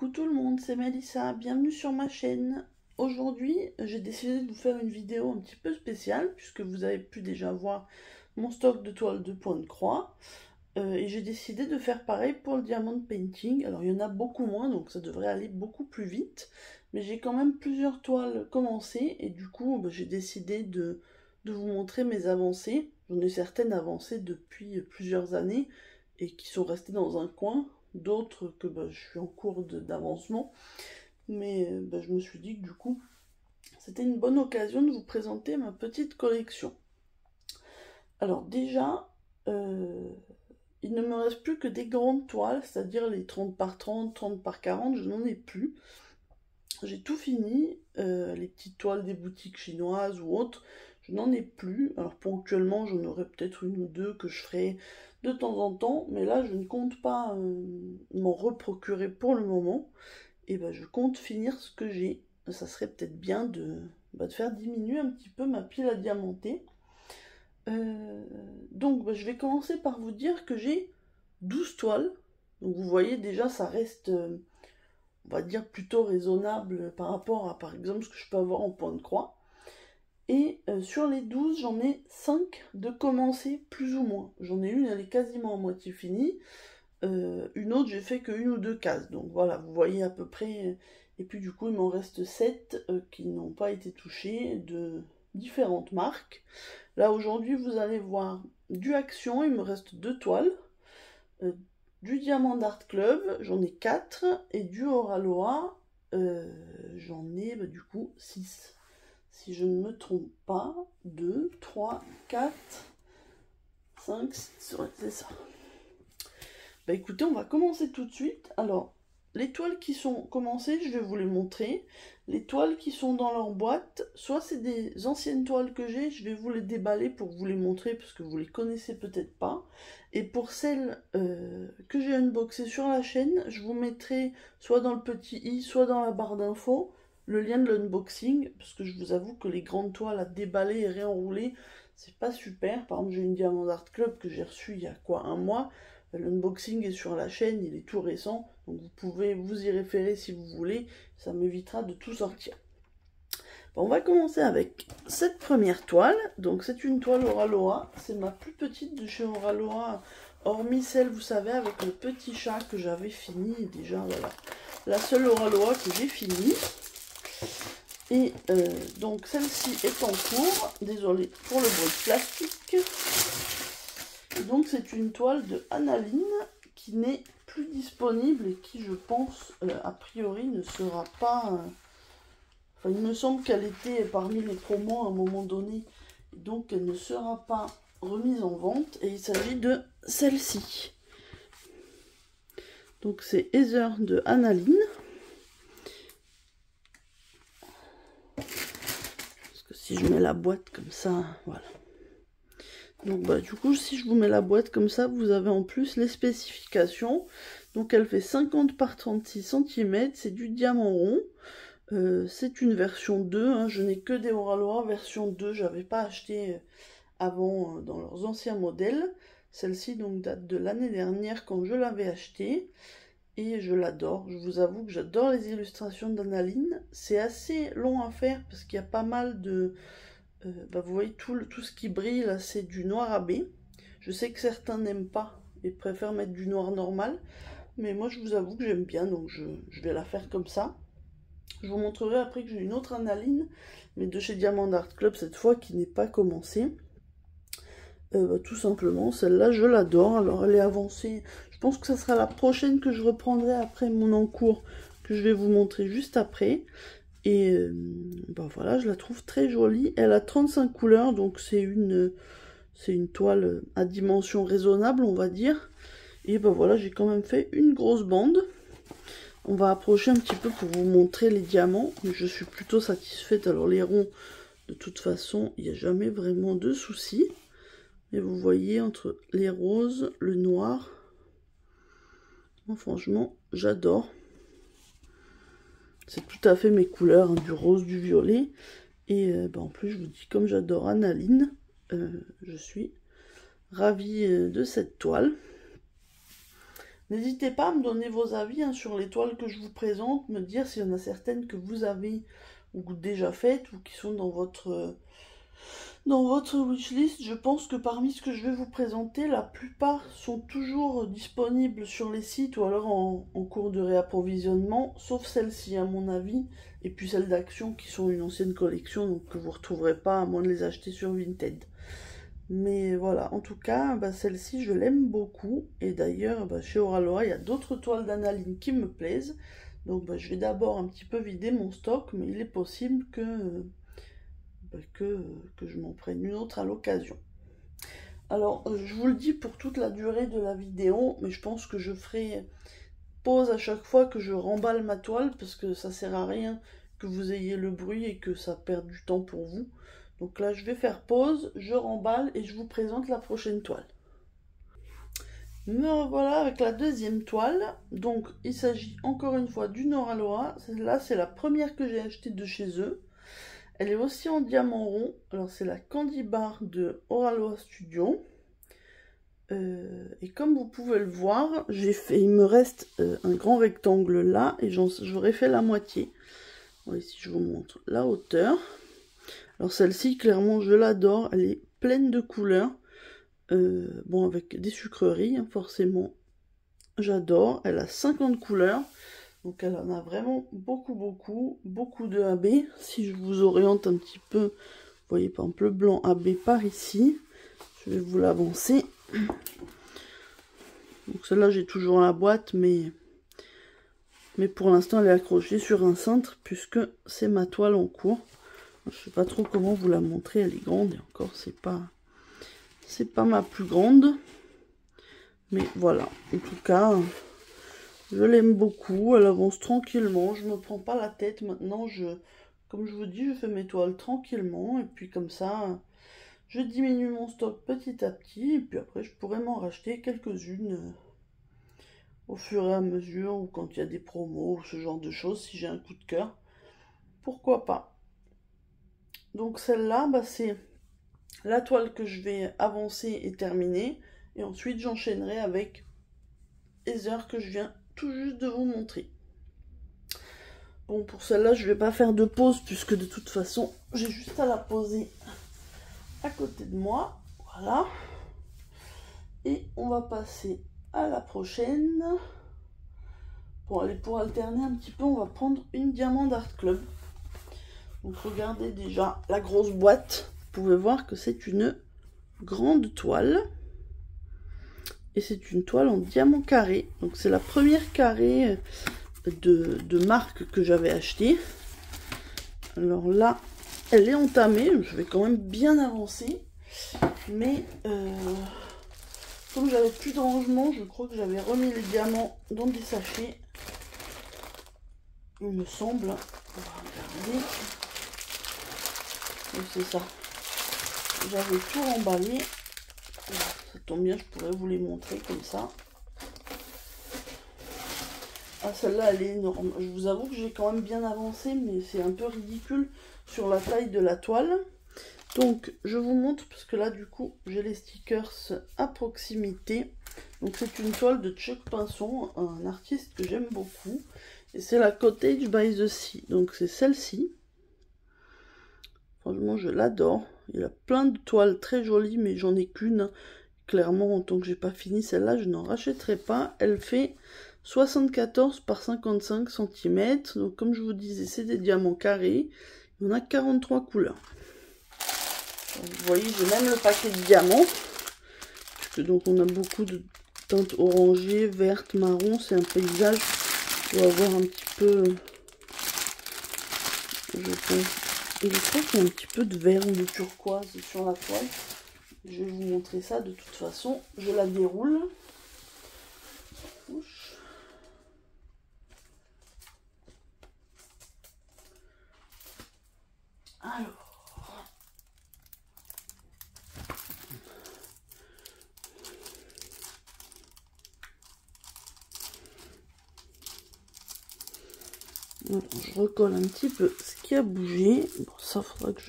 Coucou tout le monde, c'est Mélissa, bienvenue sur ma chaîne. Aujourd'hui, j'ai décidé de vous faire une vidéo un petit peu spéciale, puisque vous avez pu déjà voir mon stock de toiles de point de croix. Et j'ai décidé de faire pareil pour le diamond painting. Alors il y en a beaucoup moins, donc ça devrait aller beaucoup plus vite. Mais j'ai quand même plusieurs toiles commencées, et du coup j'ai décidé de vous montrer mes avancées. J'en ai certaines avancées depuis plusieurs années, et qui sont restées dans un coin. D'autres que je suis en cours d'avancement, mais je me suis dit que du coup c'était une bonne occasion de vous présenter ma petite collection. Alors déjà, il ne me reste plus que des grandes toiles, c'est-à-dire les 30 par 30, 30 par 40, je n'en ai plus. J'ai tout fini, les petites toiles des boutiques chinoises ou autres, je n'en ai plus. Alors ponctuellement, j'en aurai peut-être une ou deux que je ferai de temps en temps, mais là, je ne compte pas m'en reprocurer pour le moment. Et je compte finir ce que j'ai. Ça serait peut-être bien de faire diminuer un petit peu ma pile à diamanter. Donc, je vais commencer par vous dire que j'ai 12 toiles. Donc, vous voyez, déjà, ça reste... on va dire plutôt raisonnable par rapport à par exemple ce que je peux avoir en point de croix. Et sur les 12, j'en ai 5 de commencer plus ou moins. J'en ai une, elle est quasiment à moitié finie. Une autre, j'ai fait que une ou deux cases. Donc voilà, vous voyez à peu près. Et puis du coup, il m'en reste 7 qui n'ont pas été touchées de différentes marques. Là aujourd'hui, vous allez voir du Action, il me reste 2 toiles. Du Diamant Art Club, j'en ai 4, et du Oraloa, j'en ai du coup 6. Si je ne me trompe pas, 2, 3, 4, 5, 6, ouais, c'est ça. Écoutez, on va commencer tout de suite. Alors, les toiles qui sont commencées, je vais vous les montrer. Les toiles qui sont dans leur boîte, soit c'est des anciennes toiles que j'ai, je vais vous les déballer pour vous les montrer parce que vous les connaissez peut-être pas. Et pour celles que j'ai unboxées sur la chaîne, je vous mettrai soit dans le petit i, soit dans la barre d'infos, le lien de l'unboxing, parce que je vous avoue que les grandes toiles à déballer et réenrouler, c'est pas super. Par exemple, j'ai une Diamond Art Club que j'ai reçue il y a quoi, un mois. L'unboxing est sur la chaîne, il est tout récent, donc vous pouvez vous y référer si vous voulez, ça m'évitera de tout sortir. On va commencer avec cette première toile, donc c'est une toile Oraloa, c'est ma plus petite de chez Oraloa, hormis celle, vous savez, avec le petit chat que j'avais fini, déjà voilà, la seule Oraloa que j'ai fini. Et donc celle-ci est en cours, désolé pour le bruit de plastique. Et donc c'est une toile de Analine qui n'est plus disponible et qui, je pense, a priori ne sera pas... Enfin, il me semble qu'elle était parmi les promos à un moment donné. Et donc elle ne sera pas remise en vente. Et il s'agit de celle-ci. Donc c'est Heather de Analine. Parce que si je mets la boîte comme ça, voilà. Donc du coup, si je vous mets la boîte comme ça, vous avez en plus les spécifications. Donc elle fait 50 par 36 cm, c'est du diamant rond. C'est une version 2, hein. Je n'ai que des Oraloa version 2, j'avais pas acheté avant dans leurs anciens modèles. Celle-ci donc date de l'année dernière quand je l'avais achetée. Et je l'adore, je vous avoue que j'adore les illustrations d'Analine. C'est assez long à faire parce qu'il y a pas mal de... vous voyez tout ce qui brille là, c'est du noir à baie. Je sais que certains n'aiment pas et préfèrent mettre du noir normal, mais moi je vous avoue que j'aime bien, donc je vais la faire comme ça. Je vous montrerai après que j'ai une autre Analine, mais de chez Diamond Art Club cette fois, qui n'est pas commencée. Tout simplement, celle-là je l'adore. Alors elle est avancée, je pense que ça sera la prochaine que je reprendrai après mon encours, que je vais vous montrer juste après. Et voilà, je la trouve très jolie. Elle a 35 couleurs, donc c'est une toile à dimension raisonnable, on va dire. Et voilà, j'ai quand même fait une grosse bande. On va approcher un petit peu pour vous montrer les diamants. Mais je suis plutôt satisfaite. Alors les ronds, de toute façon, il n'y a jamais vraiment de soucis. Et vous voyez, entre les roses, le noir, bon, franchement, j'adore. C'est tout à fait mes couleurs, hein, du rose, du violet. Et en plus, je vous dis, comme j'adore Analine, je suis ravie de cette toile. N'hésitez pas à me donner vos avis hein, sur les toiles que je vous présente, me dire s'il y en a certaines que vous avez ou déjà faites ou qui sont dans votre wishlist. Je pense que parmi ce que je vais vous présenter, la plupart sont toujours disponibles sur les sites ou alors en cours de réapprovisionnement, sauf celles-ci à mon avis, et puis celles d'Action qui sont une ancienne collection, donc que vous ne retrouverez pas à moins de les acheter sur Vinted. Mais voilà, en tout cas, celle-ci je l'aime beaucoup, et d'ailleurs chez Oralora il y a d'autres toiles d'Analine qui me plaisent, donc je vais d'abord un petit peu vider mon stock, mais il est possible que je m'en prenne une autre à l'occasion. Alors, je vous le dis pour toute la durée de la vidéo, mais je pense que je ferai pause à chaque fois que je remballe ma toile, parce que ça sert à rien que vous ayez le bruit et que ça perde du temps pour vous. Donc là, je vais faire pause, je remballe et je vous présente la prochaine toile. Me revoilà avec la deuxième toile. Donc, il s'agit encore une fois d'une Oralora. Celle-là, c'est la première que j'ai achetée de chez eux. Elle est aussi en diamant rond. Alors c'est la Candy Bar de Oralora Studio. Et comme vous pouvez le voir, il me reste un grand rectangle là et j'aurais fait la moitié. Bon, ici je vous montre la hauteur. Alors celle-ci, clairement, je l'adore. Elle est pleine de couleurs. Bon, avec des sucreries, hein, forcément. J'adore. Elle a 50 couleurs. Donc elle en a vraiment beaucoup de AB. Si je vous oriente un petit peu, vous voyez par exemple le blanc AB par ici. Je vais vous l'avancer. Donc celle-là j'ai toujours la boîte, mais pour l'instant elle est accrochée sur un cintre puisque c'est ma toile en cours. Je sais pas trop comment vous la montrer, elle est grande et encore c'est pas ma plus grande. Mais voilà, en tout cas... Je l'aime beaucoup, elle avance tranquillement, je me prends pas la tête maintenant, comme je vous dis, je fais mes toiles tranquillement, et puis comme ça, je diminue mon stock petit à petit, et puis après je pourrais m'en racheter quelques-unes au fur et à mesure, ou quand il y a des promos, ou ce genre de choses, si j'ai un coup de cœur, pourquoi pas. Donc celle-là, c'est la toile que je vais avancer et terminer, et ensuite j'enchaînerai avec les heures que je viens tout juste de vous montrer. Bon, pour celle-là, je vais pas faire de pause puisque de toute façon, j'ai juste à la poser à côté de moi. Voilà. Et on va passer à la prochaine. Bon, allez, pour alterner un petit peu, on va prendre une Diamant d'Art Club. Donc, regardez déjà la grosse boîte. Vous pouvez voir que c'est une grande toile. Et c'est une toile en diamant carré. Donc c'est la première carrée de marque que j'avais achetée. Alors là, elle est entamée. Je vais quand même bien avancer. Mais comme j'avais plus de rangement, je crois que j'avais remis les diamants dans des sachets. Il me semble. On va regarder. Donc c'est ça. J'avais tout remballé. Ça tombe bien, je pourrais vous les montrer comme ça. Ah, celle-là, elle est énorme. Je vous avoue que j'ai quand même bien avancé, mais c'est un peu ridicule sur la taille de la toile. Donc, je vous montre, parce que là, du coup, j'ai les stickers à proximité. Donc, c'est une toile de Chuck Pinson, un artiste que j'aime beaucoup. Et c'est la Cottage by the Sea. Donc, c'est celle-ci. Franchement, je l'adore. Il y a plein de toiles très jolies, mais j'en ai qu'une. Clairement, en tant que j'ai pas fini celle-là, je n'en rachèterai pas. Elle fait 74 par 55 cm. Donc, comme je vous disais, c'est des diamants carrés. Il y en a 43 couleurs. Donc, vous voyez, j'ai même le paquet de diamants. Puisque donc, on a beaucoup de teintes orangées, vertes, marron. C'est un paysage. On va voir un petit peu. Je pense. Et je crois qu'il y a un petit peu de vert ou de turquoise sur la toile. Je vais vous montrer ça de toute façon. Je la déroule. Alors. Alors, je recolle un petit peu ce qui a bougé. Bon, ça faudra que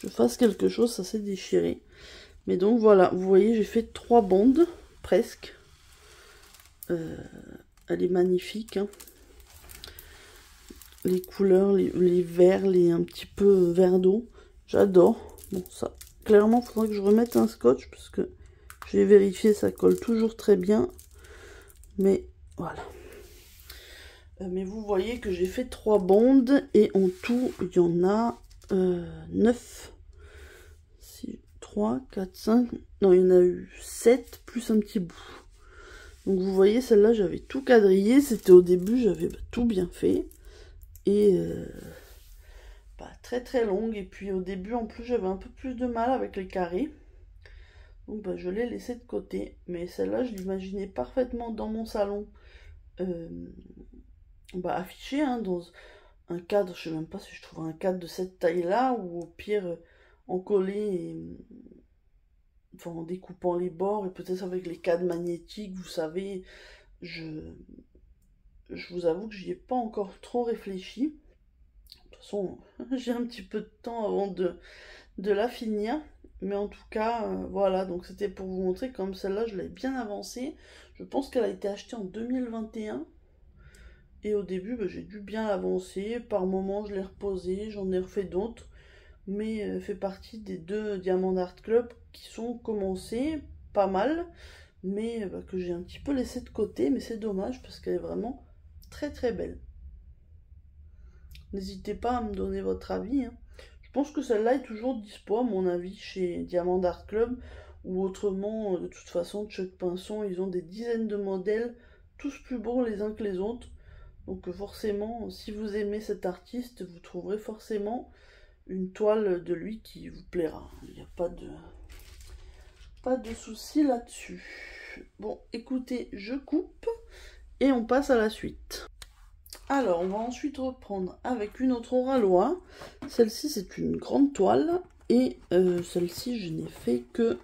je fasse quelque chose. Ça s'est déchiré. Mais donc voilà, vous voyez, j'ai fait 3 bandes, presque. elle est magnifique, hein. Les couleurs, les verts, les un petit peu vert d'eau, j'adore. Bon, ça, clairement, il faudrait que je remette un scotch parce que j'ai vérifié, ça colle toujours très bien. Mais voilà. Mais vous voyez que j'ai fait 3 bandes et en tout, il y en a 9. 6, 3, 4, 5. Non, il y en a eu 7 plus un petit bout. Donc vous voyez, celle-là, j'avais tout quadrillé. C'était au début, j'avais tout bien fait. Et très très longue. Et puis au début, en plus, j'avais un peu plus de mal avec les carrés. Donc je l'ai laissé de côté. Mais celle-là, je l'imaginais parfaitement dans mon salon. Affichée, hein, dans un cadre. Je sais même pas si je trouve un cadre de cette taille-là. Ou au pire, en collé enfin, en découpant les bords. Et peut-être avec les cadres magnétiques, vous savez. Je vous avoue que j'y ai pas encore trop réfléchi. De toute façon, j'ai un petit peu de temps avant de la finir. Mais en tout cas, voilà. Donc c'était pour vous montrer comme celle-là, je l'ai bien avancée. Je pense qu'elle a été achetée en 2021. Et au début, j'ai dû bien l'avancer. Par moments, je l'ai reposée. J'en ai refait d'autres. Mais elle fait partie des 2 Diamant Art Club qui sont commencés pas mal. Mais que j'ai un petit peu laissé de côté. Mais c'est dommage parce qu'elle est vraiment très très belle. N'hésitez pas à me donner votre avis, hein. Je pense que celle-là est toujours dispo à mon avis chez Diamant Art Club. Ou autrement, de toute façon, de Chuck Pinson, ils ont des dizaines de modèles. Tous plus beaux les uns que les autres. Donc forcément, si vous aimez cet artiste, vous trouverez forcément une toile de lui qui vous plaira. Il n'y a pas de souci là-dessus. Bon, écoutez, je coupe et on passe à la suite. Alors, on va ensuite reprendre avec une autre Oralois. Celle-ci, c'est une grande toile. Et celle-ci, je n'ai fait que...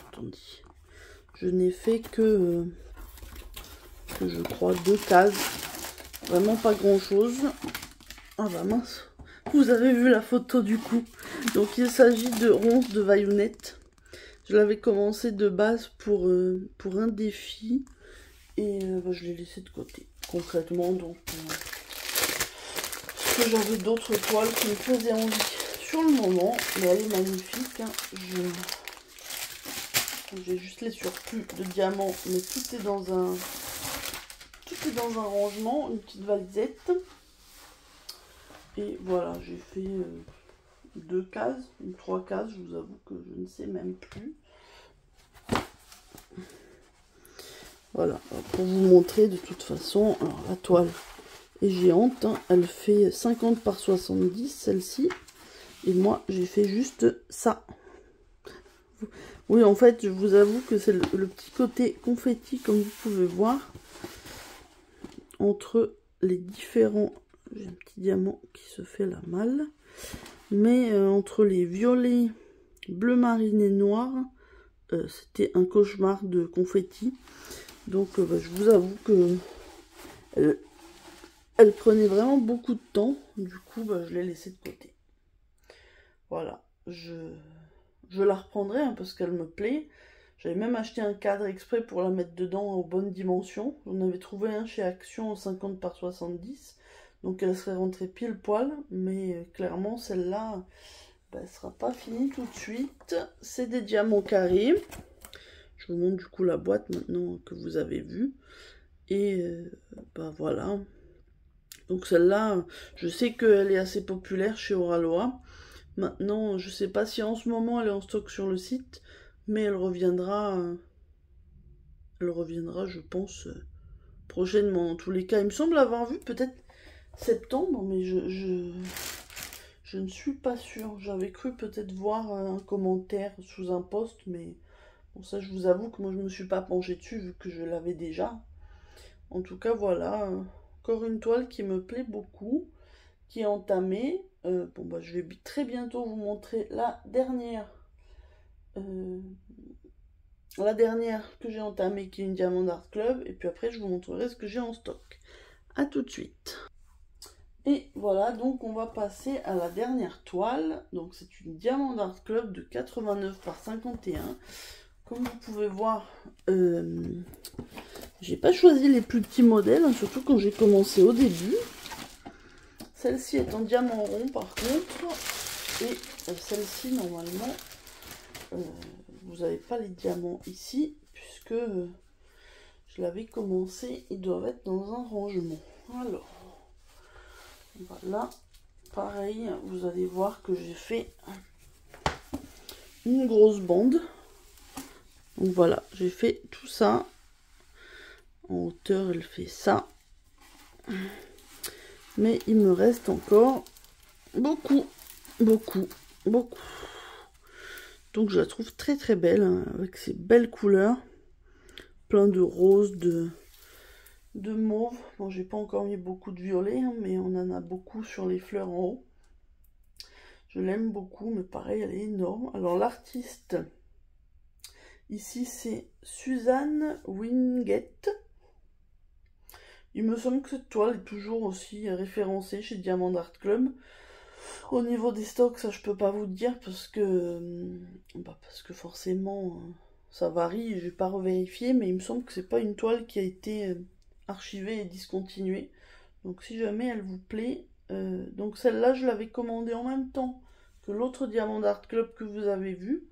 Attendez. Je n'ai fait que je crois 2 cases. Vraiment pas grand-chose. Ah bah mince. Vous avez vu la photo du coup. Donc il s'agit de ronces de vaillonnette. Je l'avais commencé de base pour un défi. Et je l'ai laissé de côté. Concrètement, donc... parce que j'avais d'autres toiles qui me faisaient envie sur le moment. Mais elle est magnifique, hein. J'ai juste les surplus de diamants. Mais tout est dans un rangement, une petite valisette. Et voilà, j'ai fait 2 cases, 3 cases, je vous avoue que je ne sais même plus. Voilà, pour vous montrer de toute façon, alors la toile est géante, hein, elle fait 50 par 70 celle-ci. Et moi j'ai fait juste ça. Oui, en fait, je vous avoue que c'est le petit côté confetti, comme vous pouvez voir, entre les différents... J'ai un petit diamant qui se fait la malle. Mais entre les violets, bleu marine et noir, c'était un cauchemar de confetti. Donc je vous avoue que elle prenait vraiment beaucoup de temps. Du coup, je l'ai laissée de côté. Voilà. Je la reprendrai, hein, parce qu'elle me plaît. J'avais même acheté un cadre exprès pour la mettre dedans aux bonnes dimensions. J'en avais trouvé un chez Action en 50 par 70. Donc elle serait rentrée pile poil. Mais clairement, celle-là, elle sera pas finie tout de suite. C'est des diamants carrés. Je vous montre du coup la boîte maintenant que vous avez vue. Et voilà. Donc celle-là, je sais qu'elle est assez populaire chez Oralois. Maintenant, je sais pas si en ce moment elle est en stock sur le site. Mais elle reviendra, je pense, prochainement. En tous les cas, il me semble avoir vu peut-être septembre, mais je ne suis pas sûre. J'avais cru peut-être voir un commentaire sous un post, mais bon, ça, je vous avoue que moi, je ne me suis pas penchée dessus, vu que je l'avais déjà. En tout cas, voilà, encore une toile qui me plaît beaucoup, qui est entamée. Je vais très bientôt vous montrer la dernière que j'ai entamée, qui est une Diamant Art Club, et puis après je vous montrerai ce que j'ai en stock. A tout de suite. Et voilà, donc on va passer à la dernière toile. Donc c'est une Diamant Art Club de 89 par 51. Comme vous pouvez voir, j'ai pas choisi les plus petits modèles, hein, surtout quand j'ai commencé au début. Celle-ci est en diamant rond par contre, et celle-ci normalement, vous n'avez pas les diamants ici, puisque je l'avais commencé, ils doivent être dans un rangement. Alors, voilà, pareil, vous allez voir que j'ai fait une grosse bande. Donc voilà, j'ai fait tout ça. En hauteur, elle fait ça. Mais il me reste encore beaucoup. Donc je la trouve très très belle, hein, avec ses belles couleurs. Plein de roses, de mauve. Bon, j'ai pas encore mis beaucoup de violet, hein, mais on en a beaucoup sur les fleurs en haut. Je l'aime beaucoup, mais pareil, elle est énorme. Alors l'artiste, ici c'est Suzanne Wingate. Il me semble que cette toile est toujours aussi référencée chez Diamond Art Club. Au niveau des stocks, ça je peux pas vous dire parce que forcément ça varie, je vais pas revérifier, mais il me semble que c'est pas une toile qui a été archivée et discontinuée. Donc si jamais elle vous plaît, donc celle-là je l'avais commandée en même temps que l'autre Diamond Art Club que vous avez vu.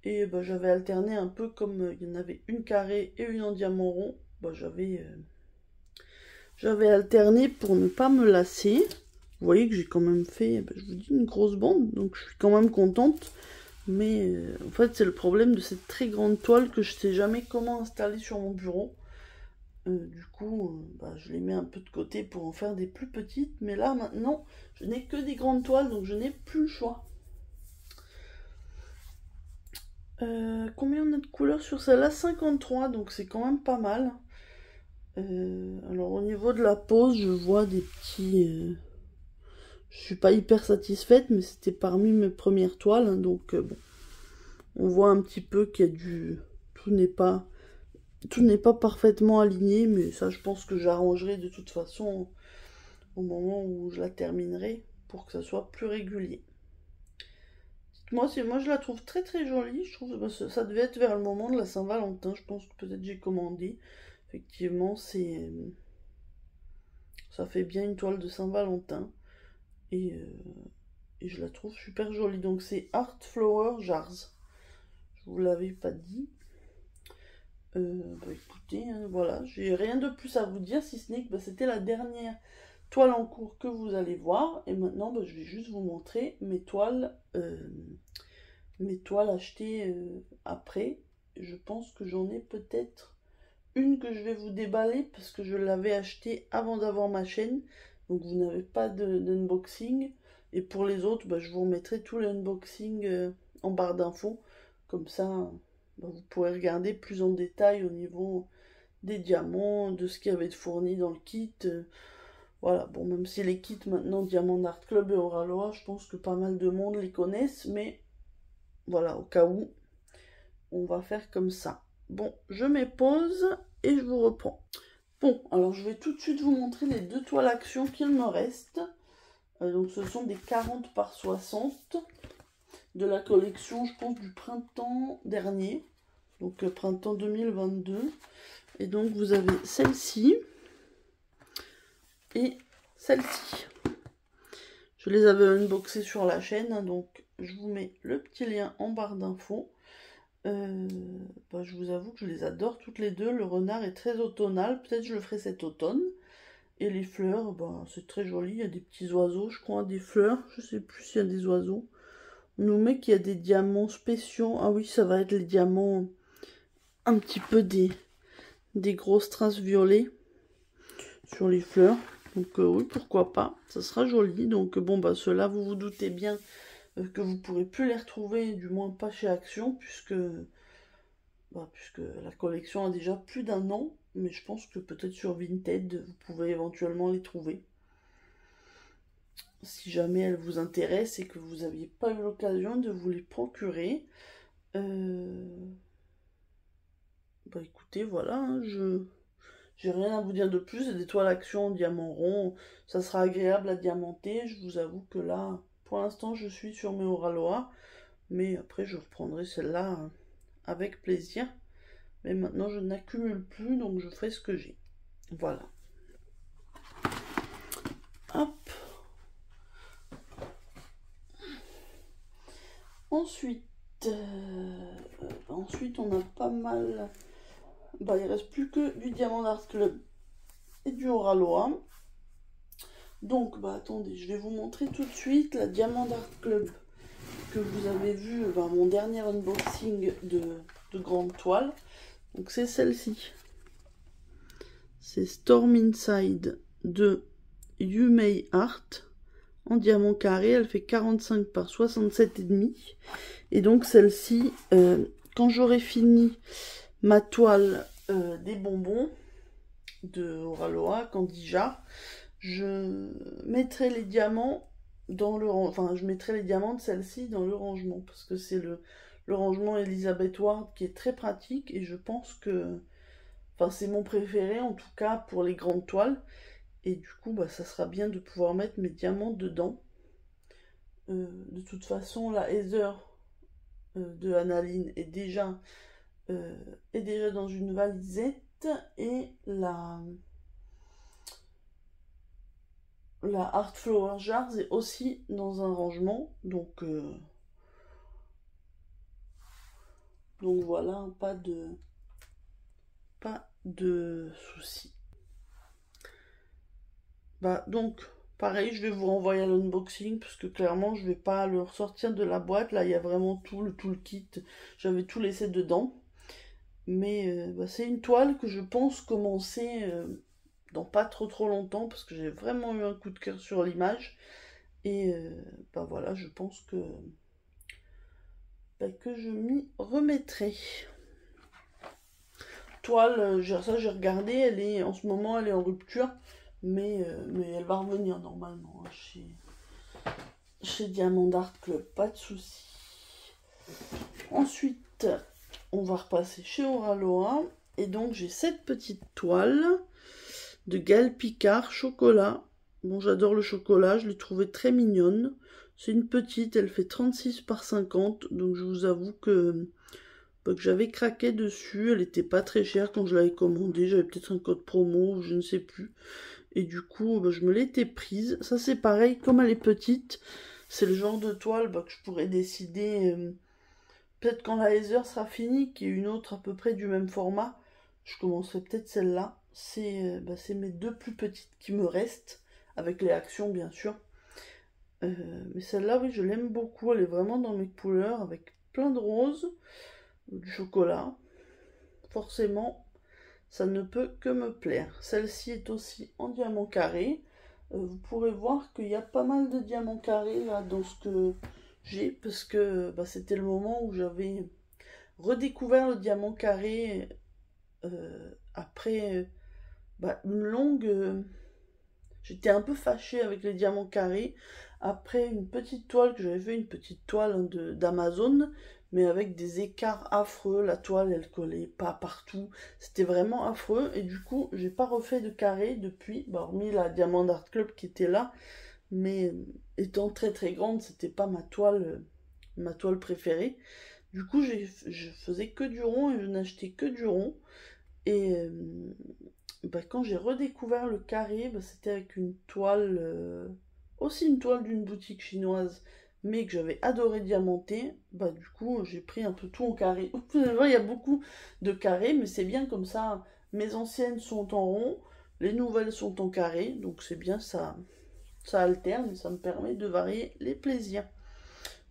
Et j'avais alterné un peu comme il y en avait une carrée et une en diamant rond. J'avais alterné pour ne pas me lasser. Vous voyez que j'ai quand même fait, je vous dis, une grosse bande. Donc je suis quand même contente. Mais en fait, c'est le problème de cette très grande toile que je ne sais jamais comment installer sur mon bureau. Du coup, je les mets un peu de côté pour en faire des plus petites. Mais là, maintenant, je n'ai que des grandes toiles, donc je n'ai plus le choix. Combien on a de couleurs sur celle-là? 53, donc c'est quand même pas mal. Alors au niveau de la pose, je vois des petits... Je suis pas hyper satisfaite, mais c'était parmi mes premières toiles, hein, donc bon. On voit un petit peu qu'il y a du... Tout n'est pas parfaitement aligné, mais ça je pense que j'arrangerai de toute façon au moment où je la terminerai pour que ça soit plus régulier. Moi je la trouve très très jolie. Je trouve que ça devait être vers le moment de la Saint-Valentin. Je pense que peut-être j'ai commandé. Effectivement, ça fait bien une toile de Saint-Valentin. Et je la trouve super jolie. Donc c'est Art Flower Jars. Je vous l'avais pas dit. Écoutez, hein, voilà, j'ai rien de plus à vous dire si ce n'est que c'était la dernière toile en cours que vous allez voir. Et maintenant, je vais juste vous montrer mes toiles achetées après. Je pense que j'en ai peut-être une que je vais vous déballer parce que je l'avais achetée avant d'avoir ma chaîne. Donc vous n'avez pas d'unboxing. Et pour les autres, je vous remettrai tout l'unboxing en barre d'infos. Comme ça, vous pourrez regarder plus en détail au niveau des diamants, de ce qu'il y avait de fourni dans le kit. Voilà, bon, même si les kits maintenant, Diamond Art Club et Oraloa, je pense que pas mal de monde les connaissent. Mais voilà, au cas où, on va faire comme ça. Bon, je mets pause et je vous reprends. Bon, alors je vais tout de suite vous montrer les deux toiles action qu'il me reste. Donc ce sont des 40 par 60 de la collection, je pense, du printemps dernier. Donc printemps 2022. Et donc vous avez celle-ci et celle-ci. Je les avais unboxées sur la chaîne, hein, donc je vous mets le petit lien en barre d'infos. Je vous avoue que je les adore toutes les deux. Le renard est très automnal, peut-être je le ferai cet automne. Et les fleurs, c'est très joli, il y a des petits oiseaux, je crois, des fleurs, je sais plus s'il y a des oiseaux. On nous met qu'il y a des diamants spéciaux. Ah oui, ça va être les diamants, un petit peu des grosses traces violets sur les fleurs. Donc oui, pourquoi pas, ça sera joli. Donc ceux-là, vous vous doutez bien que vous pourrez plus les retrouver, du moins pas chez Action, puisque la collection a déjà plus d'un an. Mais je pense que peut-être sur Vinted, vous pouvez éventuellement les trouver. Si jamais elles vous intéressent et que vous n'aviez pas eu l'occasion de vous les procurer. Écoutez, voilà, hein, j'ai rien à vous dire de plus. C'est des toiles action en diamant rond. Ça sera agréable à diamanter. Je vous avoue que là, pour l'instant, je suis sur mes Oraloa. Mais après, je reprendrai celle-là avec plaisir. Mais maintenant, je n'accumule plus, donc je ferai ce que j'ai. Voilà. Hop. Ensuite, on a pas mal... Bah, il reste plus que du Diamond Art Club et du Oraloa. Donc, bah attendez, je vais vous montrer tout de suite la Diamond Art Club que vous avez vu, mon dernier unboxing de grande toile. Donc c'est celle-ci. C'est Storm Inside de Yumei Art en diamant carré. Elle fait 45 par 67,5. Et donc celle-ci, quand j'aurai fini ma toile des bonbons de Oraloa, Candy Jar, je mettrai les diamants dans le je mettrai les diamants de celle-ci dans le rangement, parce que c'est le rangement Elizabeth Ward qui est très pratique, et je pense que c'est mon préféré en tout cas pour les grandes toiles, et du coup ça sera bien de pouvoir mettre mes diamants dedans. De toute façon la Heather de Annaline est déjà dans une valisette, et la Art Flower Jars est aussi dans un rangement, donc voilà, pas de soucis. Donc pareil, je vais vous renvoyer à l'unboxing, parce que clairement je vais pas le ressortir de la boîte. Là il y a vraiment tout le kit, j'avais tout laissé dedans, mais c'est une toile que je pense commencer dans pas trop longtemps, parce que j'ai vraiment eu un coup de cœur sur l'image, et voilà, je pense que je m'y remettrai. Toile, ça j'ai regardé, en ce moment elle est en rupture, mais elle va revenir normalement chez Diamond Art Club, pas de souci. Ensuite on va repasser chez Oraloa, et donc j'ai cette petite toile de Gaël Picard chocolat. Bon, j'adore le chocolat, je l'ai trouvée très mignonne. C'est une petite, elle fait 36 par 50, donc je vous avoue que j'avais craqué dessus. Elle était pas très chère quand je l'avais commandée, j'avais peut-être un code promo, je ne sais plus. Et du coup, je me l'étais prise. Ça c'est pareil, comme elle est petite, c'est le genre de toile que je pourrais décider, peut-être quand la Heather sera finie, qu'il y ait une autre à peu près du même format, je commencerai peut-être celle-là. C'est mes deux plus petites qui me restent, avec les actions bien sûr. Mais celle-là, oui, je l'aime beaucoup. Elle est vraiment dans mes couleurs, avec plein de roses, du chocolat. Forcément, ça ne peut que me plaire. Celle-ci est aussi en diamant carré. Vous pourrez voir qu'il y a pas mal de diamants carrés là dans ce que j'ai, parce que c'était le moment où j'avais redécouvert le diamant carré après une longue... J'étais un peu fâchée avec les diamants carrés après une petite toile que j'avais fait, une petite toile d'Amazon, mais avec des écarts affreux. La toile elle collait pas partout, c'était vraiment affreux, et du coup j'ai pas refait de carré depuis, hormis la Diamond Art Club qui était là, mais étant très grande, c'était pas ma toile préférée. Du coup je faisais que du rond, et je n'achetais que du rond, et quand j'ai redécouvert le carré, c'était avec une toile, aussi une toile d'une boutique chinoise, mais que j'avais adoré diamanter. Du coup j'ai pris un peu tout en carré. Vous allez voir, il y a beaucoup de carrés, mais c'est bien comme ça. Mes anciennes sont en rond, les nouvelles sont en carré, donc c'est bien, ça alterne, et ça me permet de varier les plaisirs.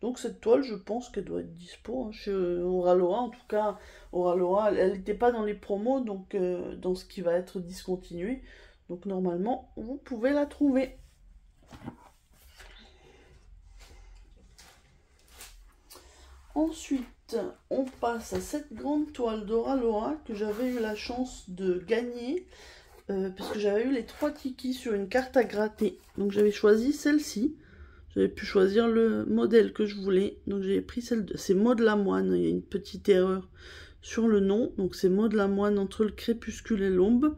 Donc cette toile, je pense qu'elle doit être dispo chez Oraloa. En tout cas, Oraloa, elle n'était pas dans les promos, donc dans ce qui va être discontinué. Donc normalement, vous pouvez la trouver. Ensuite, on passe à cette grande toile d'Oraloa que j'avais eu la chance de gagner, parce que j'avais eu les 3 tikis sur une carte à gratter. Donc j'avais choisi celle-ci. J'avais pu choisir le modèle que je voulais, donc j'ai pris celle de... C'est Maud Lamoine, il y a une petite erreur sur le nom, donc c'est Maud Lamoine entre le crépuscule et l'aube.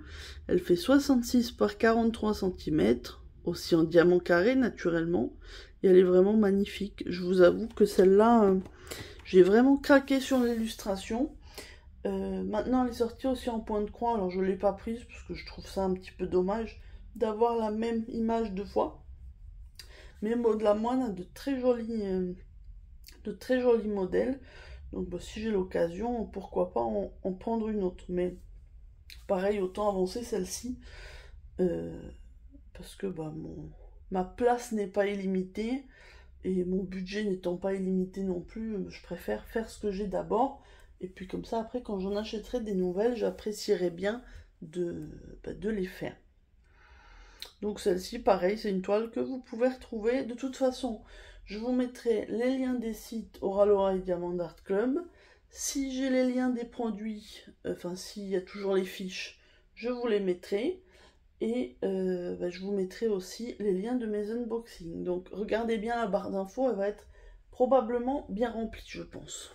Elle fait 66 par 43 cm, aussi en diamant carré naturellement, et elle est vraiment magnifique. Je vous avoue que celle-là, J'ai vraiment craqué sur l'illustration. Maintenant, elle est sortie aussi en point de croix. Alors, je ne l'ai pas prise parce que je trouve ça un petit peu dommage d'avoir la même image deux fois. Mais Maud Lamoine a de très jolis modèles. Donc, bah, si j'ai l'occasion, pourquoi pas en prendre une autre. Mais pareil, autant avancer celle-ci. Parce que bah, ma place n'est pas illimitée. Et mon budget n'étant pas illimité non plus, je préfère faire ce que j'ai d'abord. Et puis comme ça, après, quand j'en achèterai des nouvelles, j'apprécierai bien de les faire. Donc celle-ci, pareil, c'est une toile que vous pouvez retrouver. De toute façon, je vous mettrai les liens des sites Oraloa et Diamant Art Club. Si j'ai les liens des produits, enfin s'il y a toujours les fiches, je vous les mettrai. Et je vous mettrai aussi les liens de mes unboxings. Donc regardez bien la barre d'infos, elle va être probablement bien remplie, je pense.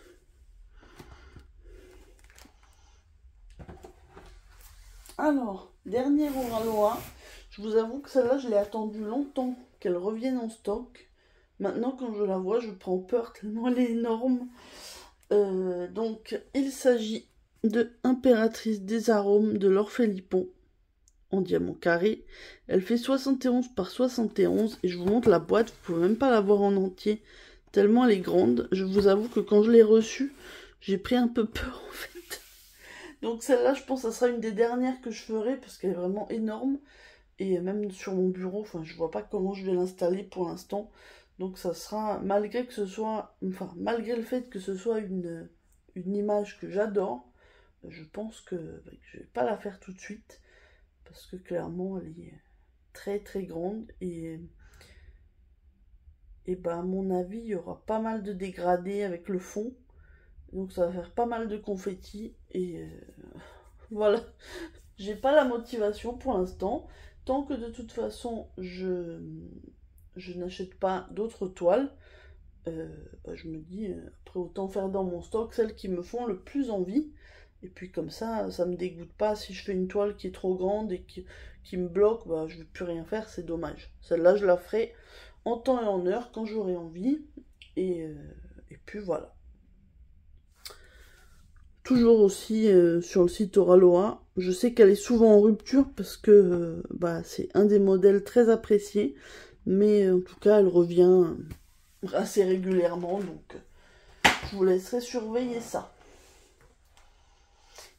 Alors, dernière Oraloa. Je vous avoue que celle-là, je l'ai attendue longtemps qu'elle revienne en stock. Maintenant, quand je la vois, je prends peur tellement elle est énorme. Donc, il s'agit de Impératrice des arômes de l'Orphélippon en diamant carré. Elle fait 71 par 71 et je vous montre la boîte, vous pouvez même pas la voir en entier tellement elle est grande. Je vous avoue que quand je l'ai reçue, j'ai pris un peu peur en fait. Donc celle-là, je pense que ça sera une des dernières que je ferai parce qu'elle est vraiment énorme et même sur mon bureau, enfin je vois pas comment je vais l'installer pour l'instant. Donc ça sera, malgré que ce soit, enfin malgré le fait que ce soit une image que j'adore, je pense que je vais pas la faire tout de suite. Parce que clairement, elle est très très grande. Et ben, à mon avis, il y aura pas mal de dégradés avec le fond. Donc ça va faire pas mal de confettis. Et voilà. J'ai pas la motivation pour l'instant. Tant que de toute façon, je n'achète pas d'autres toiles. Je me dis, après autant faire dans mon stock celles qui me font le plus envie. Et puis comme ça me dégoûte pas. Si je fais une toile qui est trop grande et qui me bloque, bah, je ne vais plus rien faire, c'est dommage. Celle-là, je la ferai en temps et en heure quand j'aurai envie. Et puis voilà. Toujours aussi sur le site Oraloa. Je sais qu'elle est souvent en rupture parce que c'est un des modèles très appréciés. Mais en tout cas, elle revient assez régulièrement. Donc je vous laisserai surveiller ça.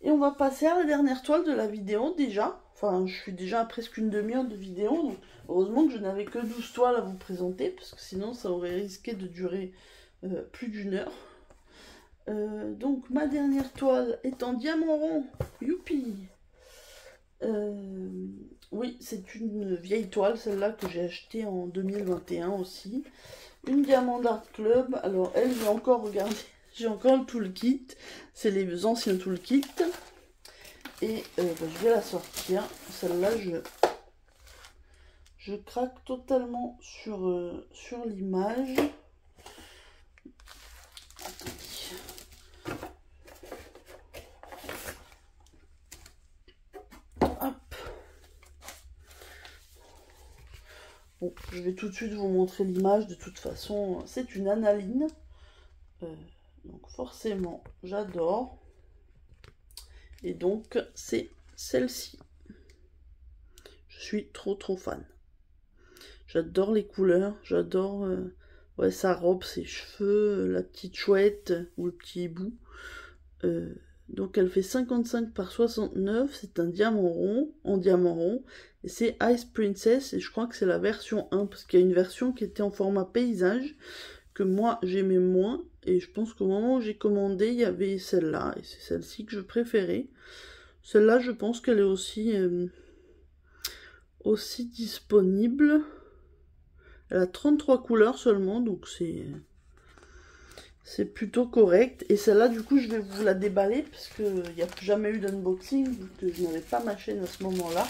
Et on va passer à la dernière toile de la vidéo déjà. Enfin, je suis déjà à presque une demi-heure de vidéo. Donc heureusement que je n'avais que 12 toiles à vous présenter. Parce que sinon, ça aurait risqué de durer plus d'une heure. Donc, ma dernière toile est en diamant rond. Youpi! Oui, c'est une vieille toile, celle-là que j'ai achetée en 2021 aussi. Une Diamant Art Club. Alors, elle, j'ai encore regardé. J'ai encore le toolkit, c'est les anciens toolkits. Et je vais la sortir. Celle-là, je craque totalement sur l'image. Hop. Bon, je vais tout de suite vous montrer l'image. De toute façon, c'est une analine. Donc forcément, j'adore. Et donc, c'est celle-ci. Je suis trop fan. J'adore les couleurs. J'adore sa robe, ses cheveux, la petite chouette ou le petit hibou. Donc, elle fait 55 par 69. C'est un diamant rond, en diamant rond. Et c'est Ice Princess. Et je crois que c'est la version 1. Parce qu'il y a une version qui était en format paysage. Que moi, j'aimais moins. Et je pense qu'au moment où j'ai commandé, il y avait celle-là. Et c'est celle-ci que je préférais. Celle-là, je pense qu'elle est aussi disponible. Elle a 33 couleurs seulement. Donc c'est plutôt correct. Et celle-là, du coup, je vais vous la déballer. Parce qu'il n'y a jamais eu d'unboxing. Vu que je n'avais pas ma chaîne à ce moment-là.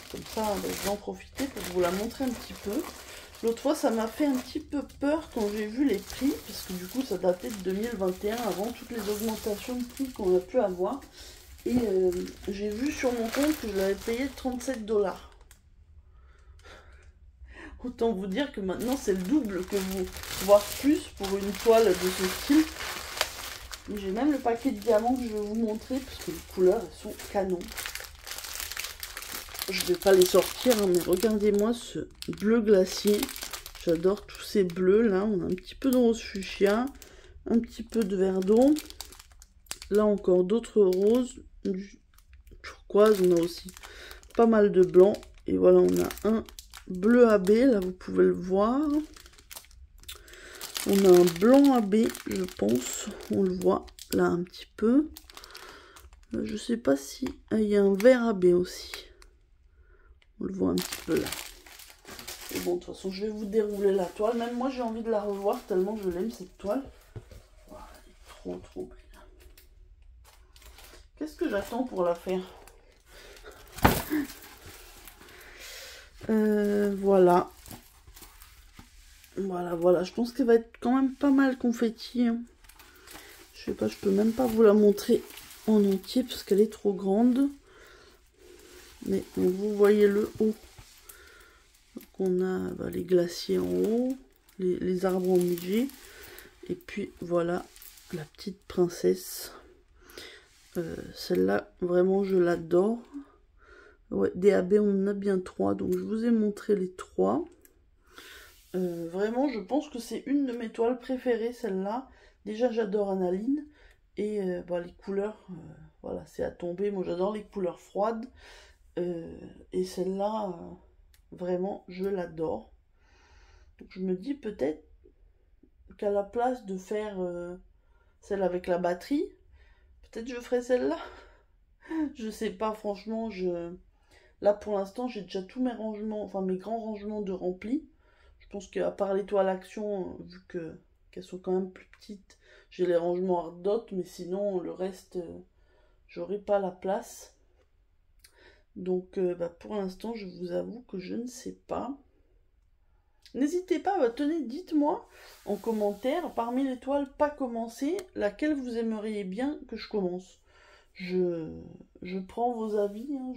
Comme ça, je vais en profiter pour vous la montrer un petit peu. L'autre fois, ça m'a fait un petit peu peur quand j'ai vu les prix, parce que du coup, ça datait de 2021, avant toutes les augmentations de prix qu'on a pu avoir. Et j'ai vu sur mon compte que je l'avais payé 37 $. Autant vous dire que maintenant, c'est le double que vous, voire plus, pour une toile de ce style. J'ai même le paquet de diamants que je vais vous montrer, parce que les couleurs, elles sont canon. Je ne vais pas les sortir, hein, mais regardez-moi ce bleu glacier. J'adore tous ces bleus, là. On a un petit peu de rose fuchsia, un petit peu de vert d'eau. Là encore d'autres roses, du turquoise, on a aussi pas mal de blanc. Et voilà, on a un bleu AB, là vous pouvez le voir. On a un blanc AB, je pense, on le voit là un petit peu. Je sais pas si... il y a un vert AB aussi. On le voit un petit peu là. Et bon, de toute façon, je vais vous dérouler la toile. Même moi, j'ai envie de la revoir tellement je l'aime, cette toile. Voilà, elle est trop, trop belle. Qu'est-ce que j'attends pour la faire? Voilà. Voilà. Je pense qu'elle va être quand même pas mal confetti. Hein. Je sais pas, je peux même pas vous la montrer en entier parce qu'elle est trop grande. Mais donc, vous voyez le haut. Donc on a les glaciers en haut, les arbres en enneigés. Et puis voilà la petite princesse. Celle-là, vraiment, je l'adore. Ouais, DAB, on en a bien 3. Donc je vous ai montré les 3. Vraiment, je pense que c'est une de mes toiles préférées, celle-là. Déjà, j'adore Analine. Et les couleurs, voilà, c'est à tomber. Moi, j'adore les couleurs froides. Et celle-là, vraiment, je l'adore. Donc, je me dis peut-être qu'à la place de faire celle avec la batterie, peut-être je ferai celle-là. Je sais pas, franchement, là, pour l'instant, j'ai déjà tous mes rangements, enfin, mes grands rangements de remplis. Je pense qu'à part les toiles action, vu qu'elles sont quand même plus petites, j'ai les rangements Art Dot, mais sinon le reste, j'aurai pas la place. Donc pour l'instant, je vous avoue que je ne sais pas. N'hésitez pas, tenez, dites-moi en commentaire, parmi les toiles pas commencées, laquelle vous aimeriez bien que je commence. Je prends vos avis, hein,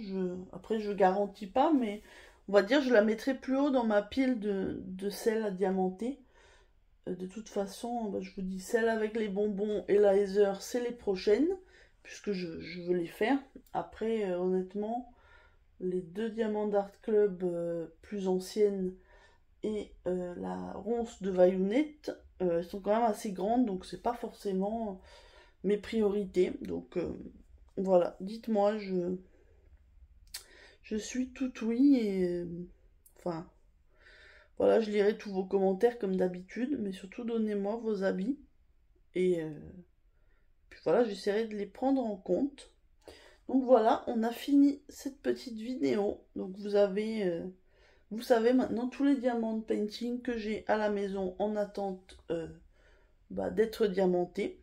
après je garantis pas, mais on va dire je la mettrai plus haut dans ma pile de celles à diamanter. De toute façon, je vous dis, celle avec les bonbons et la Heather, c'est les prochaines, puisque je veux les faire. Après, honnêtement, les 2 diamants d'Art Club plus anciennes et la ronce de Vaillonnette, elles sont quand même assez grandes, donc c'est pas forcément mes priorités. Donc voilà, dites-moi, je suis tout oui et enfin voilà, je lirai tous vos commentaires comme d'habitude, mais surtout donnez-moi vos avis et puis voilà, j'essaierai de les prendre en compte. Donc voilà, on a fini cette petite vidéo. Donc vous savez maintenant tous les diamants de painting que j'ai à la maison en attente d'être diamantés.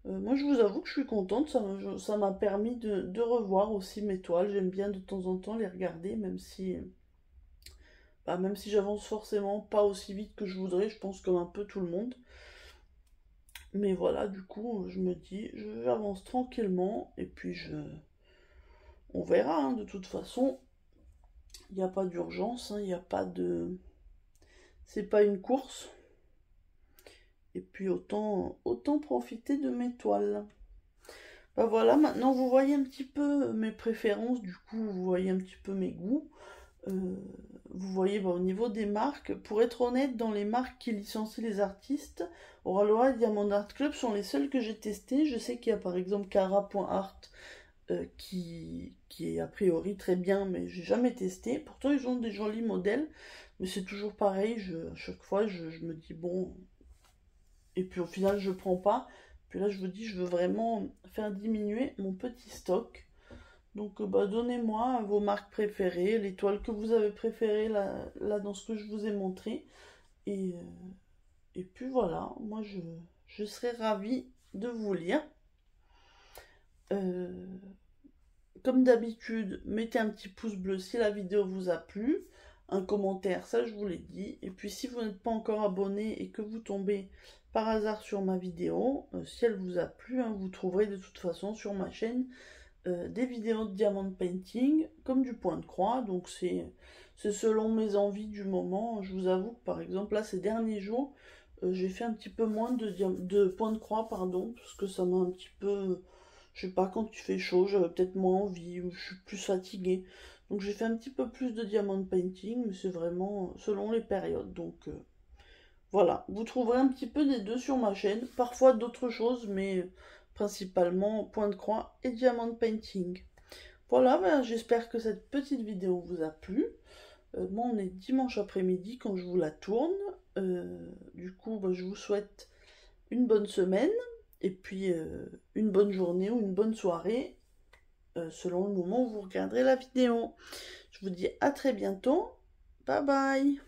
Moi je vous avoue que je suis contente, ça m'a permis de revoir aussi mes toiles. J'aime bien de temps en temps les regarder, même si j'avance forcément pas aussi vite que je voudrais, je pense comme un peu tout le monde. Mais voilà, du coup, je me dis, j'avance tranquillement, et puis on verra, hein, de toute façon, il n'y a pas d'urgence, il n'y a pas de... C'est pas une course. Et puis autant profiter de mes toiles. Voilà, maintenant vous voyez un petit peu mes préférences, du coup vous voyez un petit peu mes goûts. Vous voyez au niveau des marques, pour être honnête, dans les marques qui licencient les artistes, Oraloa et Diamond Art Club sont les seuls que j'ai testés. Je sais qu'il y a par exemple Cara.art qui est a priori très bien, mais j'ai jamais testé. Pourtant ils ont des jolis modèles, mais c'est toujours pareil, à chaque fois je me dis bon, et puis au final je prends pas. Puis là je vous dis, je veux vraiment faire diminuer mon petit stock. Donc donnez-moi vos marques préférées, les toiles que vous avez préférées là dans ce que je vous ai montré. Et puis voilà, moi je serais ravie de vous lire. Comme d'habitude, mettez un petit pouce bleu si la vidéo vous a plu. Un commentaire, ça je vous l'ai dit. Et puis si vous n'êtes pas encore abonné et que vous tombez par hasard sur ma vidéo, si elle vous a plu, vous trouverez de toute façon sur ma chaîne des vidéos de diamond painting comme du point de croix. Donc c'est selon mes envies du moment. Je vous avoue que par exemple là ces derniers jours j'ai fait un petit peu moins de points de croix, pardon, parce que ça m'a un petit peu... Je sais pas, quand il fait chaud, j'avais peut-être moins envie, ou je suis plus fatiguée. Donc j'ai fait un petit peu plus de diamond painting, mais c'est vraiment selon les périodes. Donc voilà, vous trouverez un petit peu des deux sur ma chaîne, parfois d'autres choses, mais principalement point de croix et diamond painting. Voilà, ben, j'espère que cette petite vidéo vous a plu. Moi, on est dimanche après-midi quand je vous la tourne. Du coup, ben, je vous souhaite une bonne semaine et puis une bonne journée ou une bonne soirée selon le moment où vous regarderez la vidéo. Je vous dis à très bientôt. Bye bye.